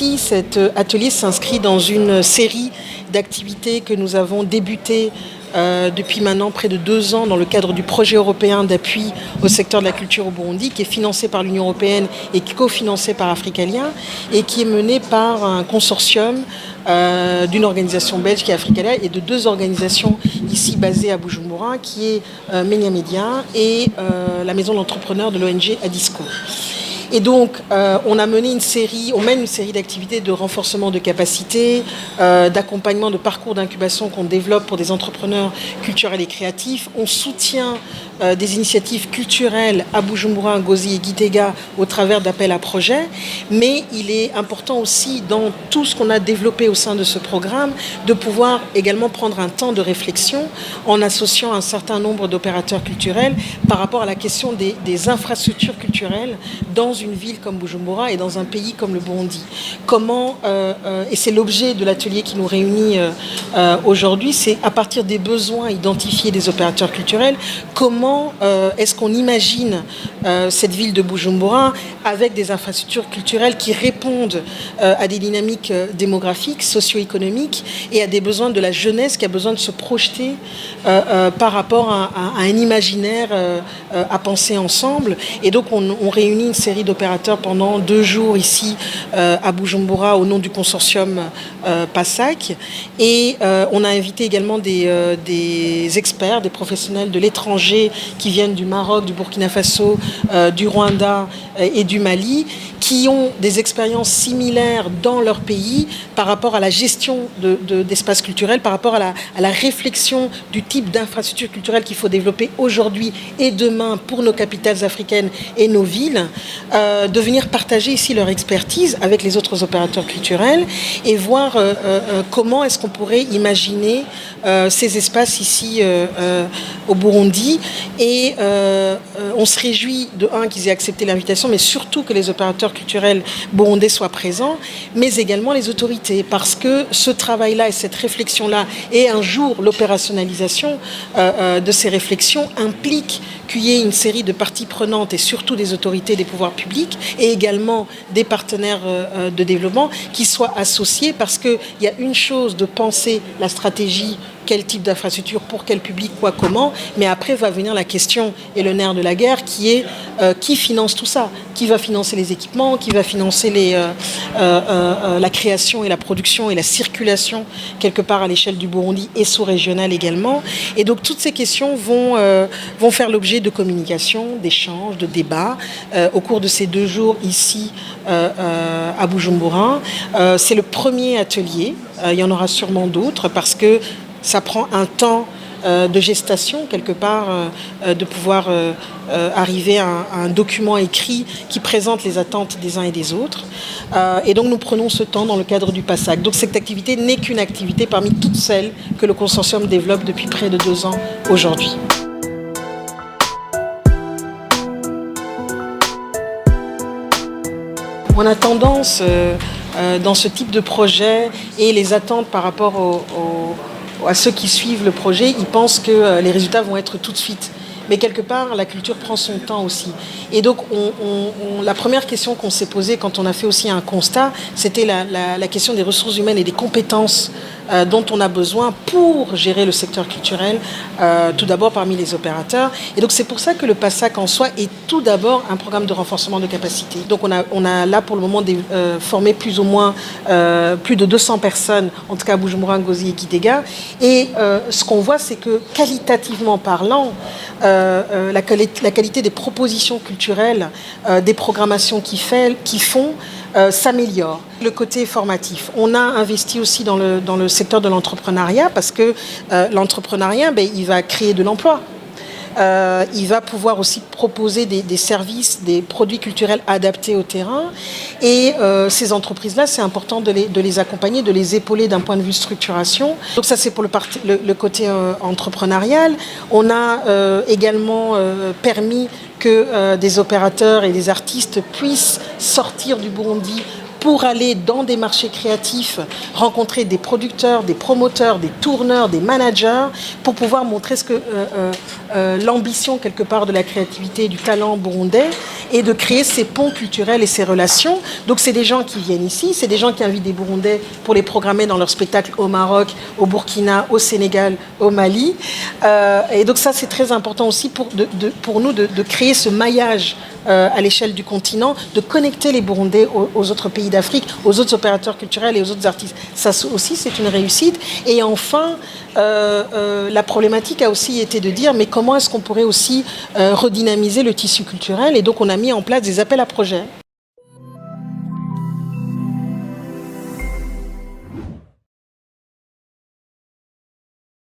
ici, cet atelier s'inscrit dans une série d'activités que nous avons débutées depuis maintenant près de 2 ans dans le cadre du projet européen d'appui au secteur de la culture au Burundi, qui est financé par l'Union européenne et cofinancé par Africalia, et qui est mené par un consortium d'une organisation belge qui est Africalia et de 2 organisations ici basées à Bujumbura, qui est Menia Media et la maison d'entrepreneurs de l'ONG Adisco. Et donc, on mène une série d'activités de renforcement de capacités, d'accompagnement de parcours d'incubation qu'on développe pour des entrepreneurs culturels et créatifs. On soutient des initiatives culturelles à Bujumbura, Ngozi et Gitega au travers d'appels à projets. Mais il est important aussi, dans tout ce qu'on a développé au sein de ce programme, de pouvoir également prendre un temps de réflexion en associant un certain nombre d'opérateurs culturels par rapport à la question des infrastructures culturelles dans une ville comme Bujumbura et dans un pays comme le Burundi. Comment, et c'est l'objet de l'atelier qui nous réunit aujourd'hui, c'est à partir des besoins identifiés des opérateurs culturels, comment est-ce qu'on imagine cette ville de Bujumbura avec des infrastructures culturelles qui répondent à des dynamiques démographiques, socio-économiques et à des besoins de la jeunesse qui a besoin de se projeter par rapport à un imaginaire à penser ensemble. Et donc on réunit une série d'opérateurs pendant 2 jours ici à Bujumbura au nom du consortium PASAC, et on a invité également des experts, des professionnels de l'étranger qui viennent du Maroc, du Burkina Faso, du Rwanda et du Mali, qui ont des expériences similaires dans leur pays par rapport à la gestion d'espaces culturels, par rapport à la réflexion du type d'infrastructure culturelle qu'il faut développer aujourd'hui et demain pour nos capitales africaines et nos villes, de venir partager ici leur expertise avec les autres opérateurs culturels et voir comment est-ce qu'on pourrait imaginer ces espaces ici au Burundi. Et on se réjouit qu'ils aient accepté l'invitation, mais surtout que les opérateurs culturels burundais soient présents, mais également les autorités, parce que ce travail-là et cette réflexion-là et un jour l'opérationnalisation de ces réflexions implique qu'il y ait une série de parties prenantes et surtout des autorités des pouvoirs publics et également des partenaires de développement qui soient associés, parce qu'il y a une chose de penser la stratégie, quel type d'infrastructure, pour quel public, quoi, comment, mais après va venir la question et le nerf de la guerre qui est qui finance tout ça, qui va financer les équipements, qui va financer la création et la production et la circulation quelque part à l'échelle du Burundi et sous-régional également. Et donc toutes ces questions vont faire l'objet de communication, d'échanges, de débats au cours de ces 2 jours ici à Bujumbura. C'est le premier atelier, il y en aura sûrement d'autres parce que ça prend un temps de gestation, quelque part, de pouvoir arriver à un document écrit qui présente les attentes des uns et des autres. Et donc nous prenons ce temps dans le cadre du PASAC. Donc cette activité n'est qu'une activité parmi toutes celles que le consortium développe depuis près de 2 ans aujourd'hui. On a tendance, dans ce type de projet et les attentes par rapport à ceux qui suivent le projet, ils pensent que les résultats vont être tout de suite. Mais quelque part, la culture prend son temps aussi. Et donc, la première question qu'on s'est posée quand on a fait aussi un constat, c'était la question des ressources humaines et des compétences dont on a besoin pour gérer le secteur culturel, tout d'abord parmi les opérateurs. Et donc, c'est pour ça que le PASAC en soi est tout d'abord un programme de renforcement de capacité. Donc, on a là pour le moment formé plus ou moins plus de 200 personnes, en tout cas à Bujumbura, Ngozi et Gitega. Et ce qu'on voit, c'est que qualitativement parlant, la qualité des propositions culturelles, des programmations qu'ils font, s'améliore. Le côté formatif. On a investi aussi dans le secteur de l'entrepreneuriat parce que l'entrepreneuriat, il va créer de l'emploi. Il va pouvoir aussi proposer des services, des produits culturels adaptés au terrain. Et ces entreprises-là, c'est important de les accompagner, de les épauler d'un point de vue structuration. Donc ça, c'est pour le côté entrepreneurial. On a également permis que des opérateurs et des artistes puissent sortir du Burundi pour aller dans des marchés créatifs, rencontrer des producteurs, des promoteurs, des tourneurs, des managers, pour pouvoir montrer l'ambition quelque part de la créativité et du talent burundais. et de créer ces ponts culturels et ces relations. Donc c'est des gens qui viennent ici, c'est des gens qui invitent des Burundais pour les programmer dans leurs spectacles au Maroc, au Burkina, au Sénégal, au Mali. Et donc ça c'est très important aussi pour nous de créer ce maillage à l'échelle du continent, de connecter les Burundais aux autres pays d'Afrique, aux autres opérateurs culturels et aux autres artistes. Ça aussi, c'est une réussite. Et enfin, la problématique a aussi été de dire, mais comment est-ce qu'on pourrait aussi redynamiser le tissu culturel? Et donc, on a mis en place des appels à projets